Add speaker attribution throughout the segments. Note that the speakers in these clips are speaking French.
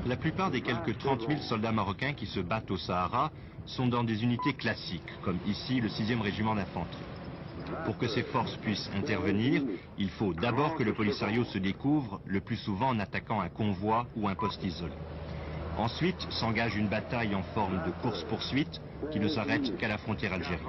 Speaker 1: La plupart des quelques 30 000 soldats marocains qui se battent au Sahara sont dans des unités classiques, comme ici le 6e régiment d'infanterie. Pour que ces forces puissent intervenir, il faut d'abord que le Polisario se découvre, le plus souvent en attaquant un convoi ou un poste isolé. Ensuite s'engage une bataille en forme de course-poursuite qui ne s'arrête qu'à la frontière algérienne.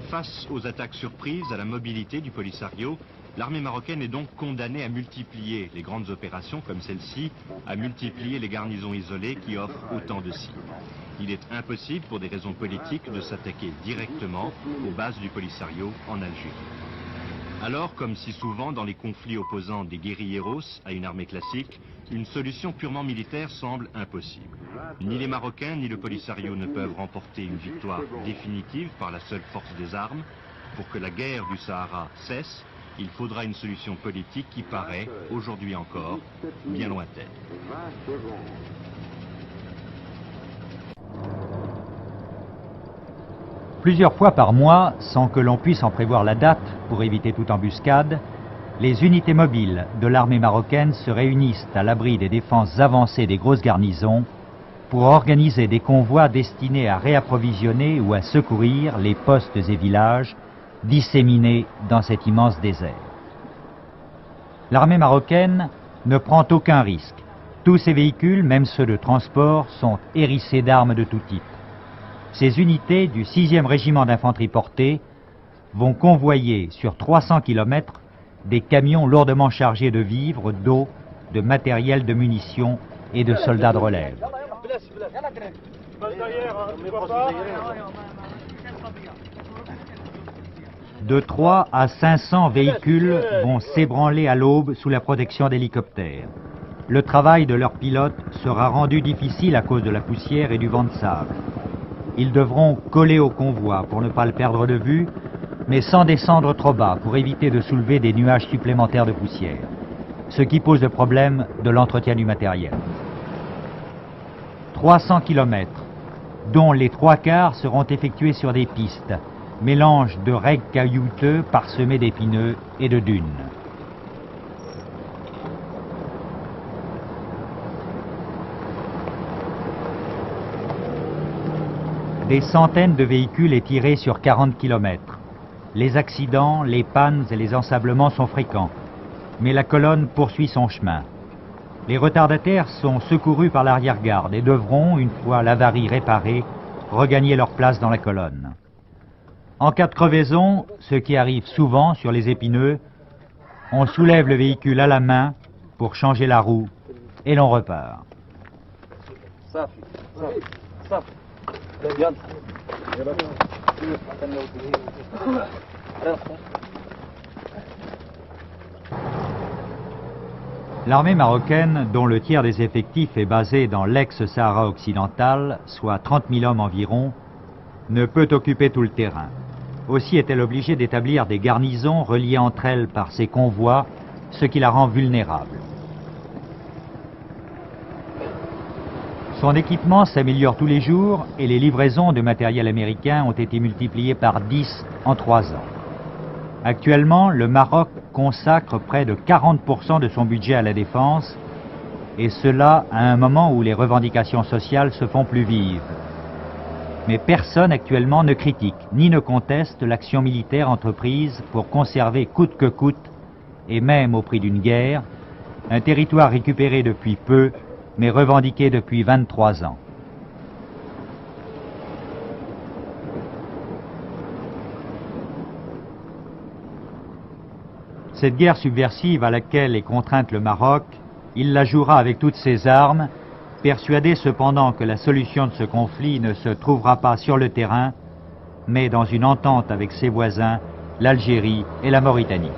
Speaker 1: Face aux attaques surprises, à la mobilité du Polisario, l'armée marocaine est donc condamnée à multiplier les grandes opérations comme celle-ci, à multiplier les garnisons isolées qui offrent autant de cibles. Il est impossible pour des raisons politiques de s'attaquer directement aux bases du Polisario en Algérie. Alors, comme si souvent dans les conflits opposant des guérilleros à une armée classique, une solution purement militaire semble impossible. Ni les Marocains ni le Polisario ne peuvent remporter une victoire définitive par la seule force des armes. Pour que la guerre du Sahara cesse, il faudra une solution politique qui paraît, aujourd'hui encore, bien lointaine.
Speaker 2: Plusieurs fois par mois, sans que l'on puisse en prévoir la date pour éviter toute embuscade, les unités mobiles de l'armée marocaine se réunissent à l'abri des défenses avancées des grosses garnisons pour organiser des convois destinés à réapprovisionner ou à secourir les postes et villages disséminés dans cet immense désert. L'armée marocaine ne prend aucun risque. Tous ces véhicules, même ceux de transport, sont hérissés d'armes de tout type. Ces unités du 6e régiment d'infanterie portée vont convoyer sur 300 km des camions lourdement chargés de vivres, d'eau, de matériel, de munitions et de soldats de relève. De 3 à 500 véhicules vont s'ébranler à l'aube sous la protection d'hélicoptères. Le travail de leurs pilotes sera rendu difficile à cause de la poussière et du vent de sable. Ils devront coller au convoi pour ne pas le perdre de vue, mais sans descendre trop bas pour éviter de soulever des nuages supplémentaires de poussière, ce qui pose le problème de l'entretien du matériel. 300 km, dont les 3/4 seront effectués sur des pistes, mélange de raies caillouteux parsemés d'épineux et de dunes. Des centaines de véhicules étirés sur 40 km. Les accidents, les pannes et les ensablements sont fréquents, mais la colonne poursuit son chemin. Les retardataires sont secourus par l'arrière-garde et devront, une fois l'avarie réparée, regagner leur place dans la colonne. En cas de crevaison, ce qui arrive souvent sur les épineux, on soulève le véhicule à la main pour changer la roue et l'on repart. L'armée marocaine, dont le tiers des effectifs est basé dans l'ex-Sahara occidental, soit 30 000 hommes environ, ne peut occuper tout le terrain. Aussi est-elle obligée d'établir des garnisons reliées entre elles par ces convois, ce qui la rend vulnérable. Son équipement s'améliore tous les jours et les livraisons de matériel américain ont été multipliées par 10 en 3 ans. Actuellement, le Maroc consacre près de 40% de son budget à la défense, et cela à un moment où les revendications sociales se font plus vives. Mais personne actuellement ne critique ni ne conteste l'action militaire entreprise pour conserver coûte que coûte, et même au prix d'une guerre, un territoire récupéré depuis peu, mais revendiqué depuis 23 ans. Cette guerre subversive à laquelle est contrainte le Maroc, il la jouera avec toutes ses armes, persuadé cependant que la solution de ce conflit ne se trouvera pas sur le terrain, mais dans une entente avec ses voisins, l'Algérie et la Mauritanie.